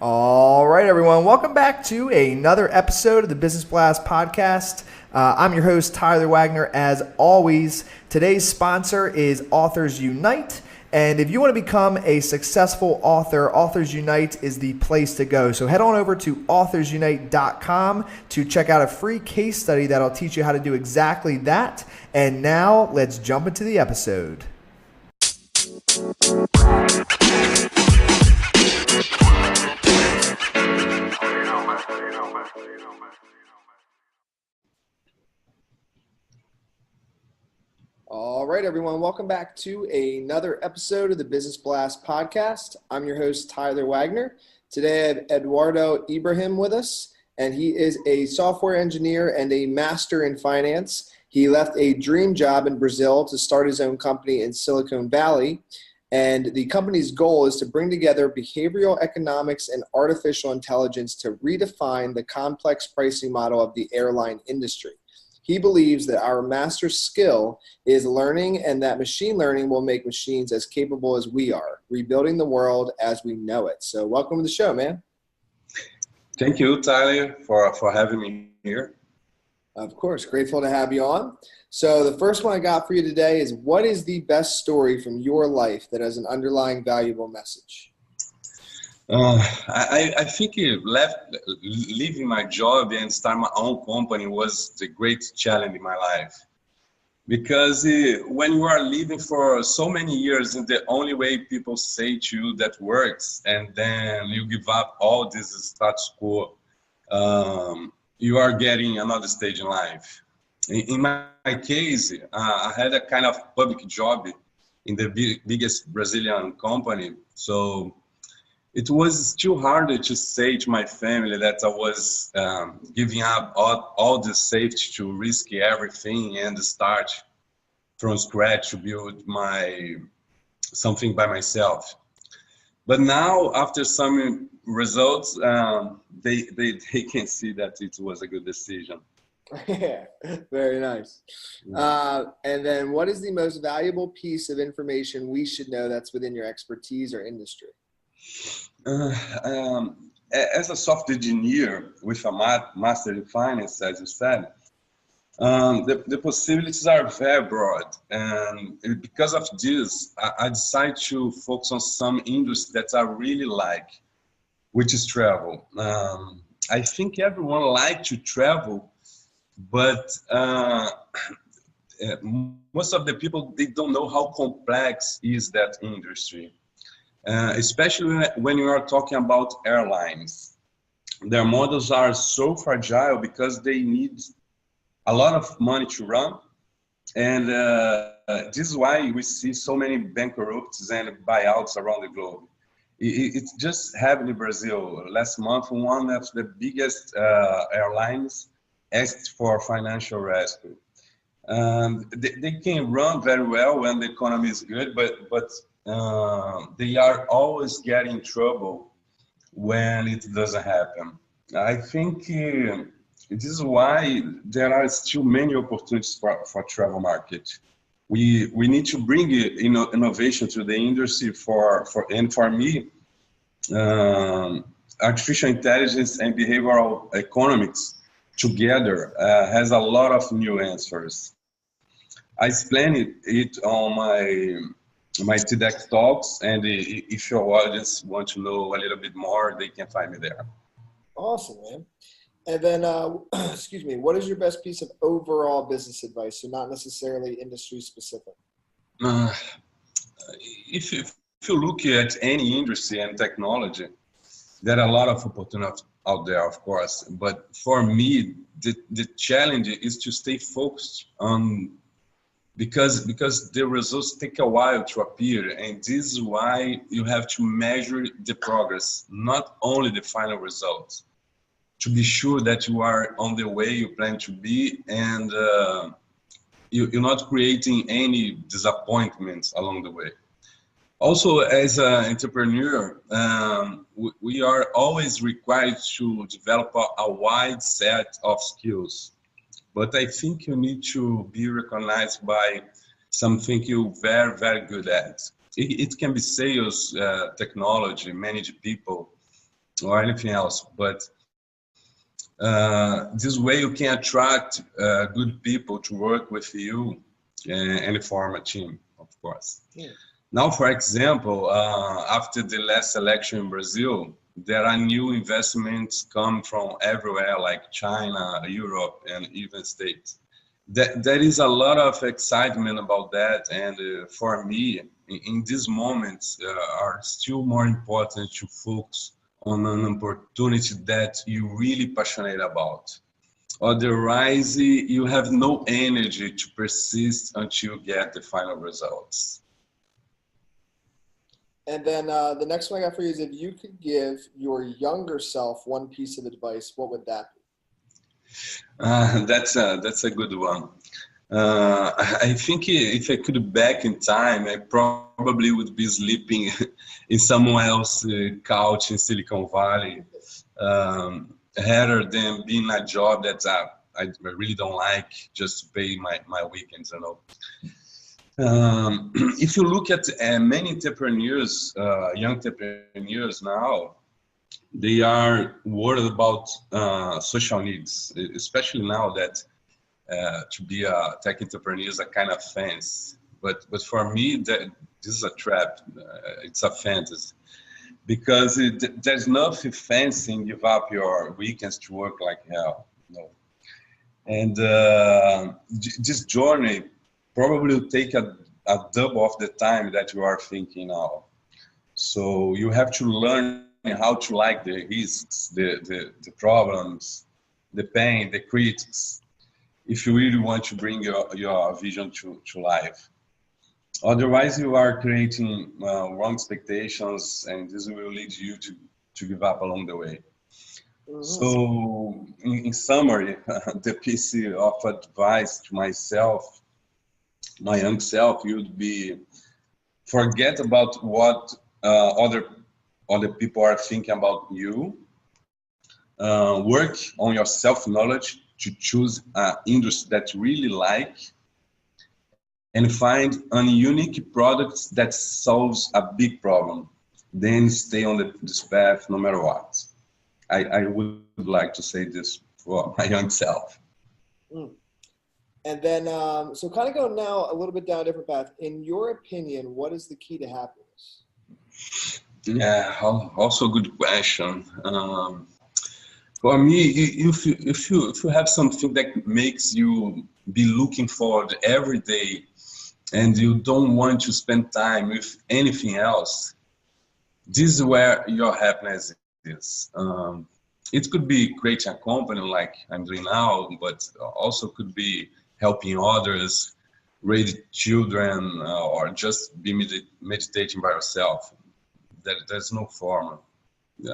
All right, everyone. Welcome back to another episode of the Business Blast podcast. I'm your host, Tyler Wagner. As always, today's sponsor is Authors Unite. And if you want to become a successful author, Authors Unite is the place to go. So head on over to authorsunite.com to check out a free case study that'll teach you how to do exactly that. And now let's jump into the episode. All right, everyone. Welcome back to another episode of the Business Blast podcast. I'm your host, Tyler Wagner. Today I have Eduardo Ibrahim with us, and he is a software engineer and a master in finance. He left a dream job in Brazil to start his own company in Silicon Valley. And the company's goal is to bring together behavioral economics and artificial intelligence to redefine the complex pricing model of the airline industry. He believes that our master skill is learning and that machine learning will make machines as capable as we are, rebuilding the world as we know it. So welcome to the show, man. Thank you, Tyler, for having me here. Of course. Grateful to have you on. So the first one I got for you today is, what is the best story from your life that has an underlying valuable message? I think leaving my job and start my own company was the great challenge in my life. Because when you are living for so many years in the only way people say to you that works, and then you give up all this status quo, you are getting another stage in life. In my case, I had a kind of public job in the biggest Brazilian company. So it was too hard to say to my family that I was giving up all the safety to risk everything and start from scratch to build something by myself. But now, after some results, they can see that it was a good decision. Yeah, very nice. And then what is the most valuable piece of information we should know that's within your expertise or industry? As a software engineer with a master in finance, as you said, the possibilities are very broad. And because of this, I decided to focus on some industries that I really like, which is travel. I think everyone likes to travel, but most of the people, they don't know how complex is that industry. Especially when you are talking about airlines. Their models are so fragile because they need a lot of money to run. And this is why we see so many bankruptcies and buyouts around the globe. It just happened in Brazil. Last month, one of the biggest airlines asked for financial rescue. They can run very well when the economy is good, but they are always getting in trouble when it doesn't happen. I think this is why there are still many opportunities for travel market. We need to bring innovation to the industry for me. Artificial intelligence and behavioral economics together has a lot of new answers. I explained it on my TEDx talks, and if your audience want to know a little bit more, they can find me there. Awesome, man. And then, excuse me, what is your best piece of overall business advice? So not necessarily industry specific. If you look at any industry and technology, there are a lot of opportunities out there, of course. But for me, the challenge is to stay focused on, because the results take a while to appear, and this is why you have to measure the progress, not only the final results, to be sure that you are on the way you plan to be, and you're not creating any disappointments along the way. Also, as an entrepreneur, we are always required to develop a wide set of skills. But I think you need to be recognized by something you're very, very good at. It can be sales, technology, manage people, or anything else. But this way you can attract good people to work with you and form a team, of course. Yeah. Now, for example, after the last election in Brazil, there are new investments come from everywhere, like China, Europe, and even States. There is a lot of excitement about that, and for me, in these moments, are still more important to focus on an opportunity that you're really passionate about. Otherwise, you have no energy to persist until you get the final results. And then the next one I got for you is if you could give your younger self one piece of advice, what would that be? That's a good one. I think if I could back in time, I probably would be sleeping in someone else's couch in Silicon Valley, rather than being a job that I really don't like just to pay my weekends, you know. If you look at many entrepreneurs, young entrepreneurs now, they are worried about social needs, especially now that to be a tech entrepreneur is a kind of fancy. But for me, this is a trap. It's a fantasy because there's nothing fancy in give up your weekends to work like hell. No. And this journey probably will take a double of the time that you are thinking now. So you have to learn how to like the risks, the problems, the pain, the critics, if you really want to bring your vision to life. Otherwise, you are creating wrong expectations, and this will lead you to give up along the way. Mm-hmm. So, in summary, the piece of advice to myself, my young self, would be forget about what other people are thinking about you. Work on your self-knowledge to choose an industry that you really like and find a unique product that solves a big problem. Then stay on this path no matter what. I would like to say this for my young self. Mm. And then, so kind of go now a little bit down a different path. In your opinion, what is the key to happiness? Yeah, also good question. For me, if you have something that makes you be looking forward every day, and you don't want to spend time with anything else, this is where your happiness is. It could be creating a company like I'm doing now, but also could be helping others, raise children, or just be meditating by yourself. There's no formula.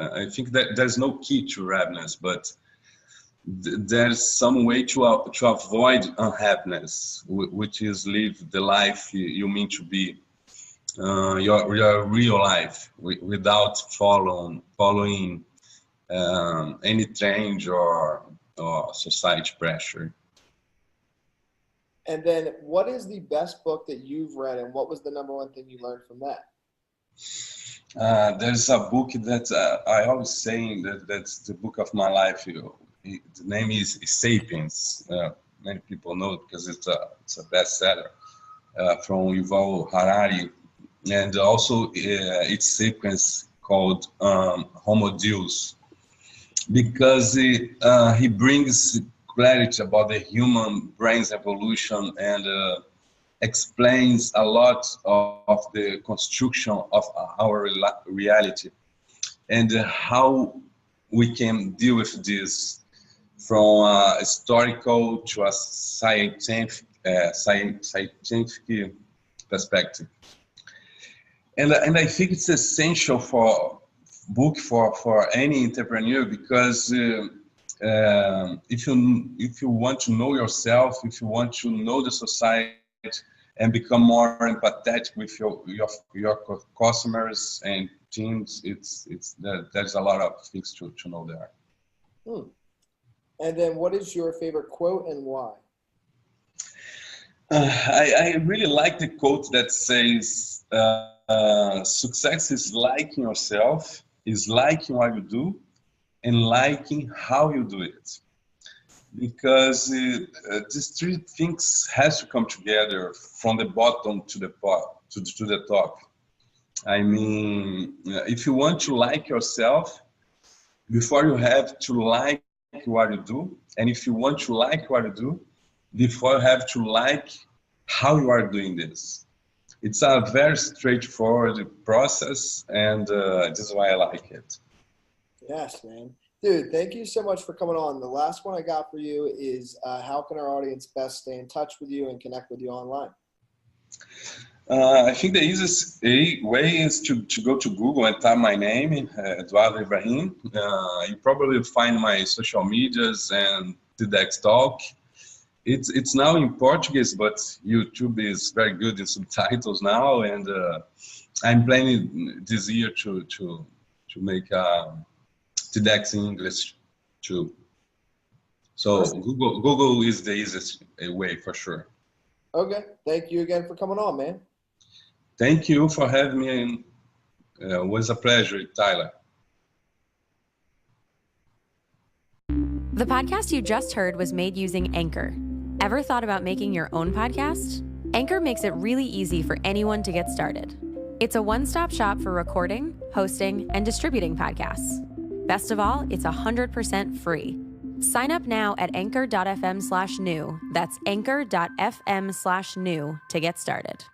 I think that there's no key to happiness, but there's some way to avoid unhappiness, which is live the life you mean to be, your real life, without following any trend or society pressure. And then, what is the best book that you've read, and what was the number one thing you learned from that? There's a book that I always say that's the book of my life. The name is Sapiens. Many people know it because it's a bestseller from Yuval Harari, and also its sequence called Homo Deus, because he brings clarity about the human brain's evolution and explains a lot of the construction of our reality and how we can deal with this from a historical to a scientific perspective. And I think it's essential for any entrepreneur because if you want to know yourself, if you want to know the society and become more empathetic with your customers and teams, there's a lot of things to know there. And then, what is your favorite quote and why? I really like the quote that says, "Success is liking yourself, is liking what you do and liking how you do it. Because these three things has to come together from the bottom to the top. I mean, if you want to like yourself, before you have to like what you do, and if you want to like what you do, before you have to like how you are doing this. It's a very straightforward process, and this is why I like it. Yes, man. Dude, thank you so much for coming on. The last one I got for you is how can our audience best stay in touch with you and connect with you online? I think the easiest way is to go to Google and type my name, Eduardo Ibrahim. You probably find my social medias and TEDx talk. It's now in Portuguese, but YouTube is very good in subtitles now, and I'm planning this year to make TEDx in English too. So Google is the easiest way for sure. Okay, thank you again for coming on, man. Thank you for having me. It was a pleasure, Tyler. The podcast you just heard was made using Anchor. Ever thought about making your own podcast? Anchor makes it really easy for anyone to get started. It's a one-stop shop for recording, hosting, and distributing podcasts. Best of all, it's 100% free. Sign up now at anchor.fm/new. That's anchor.fm/new to get started.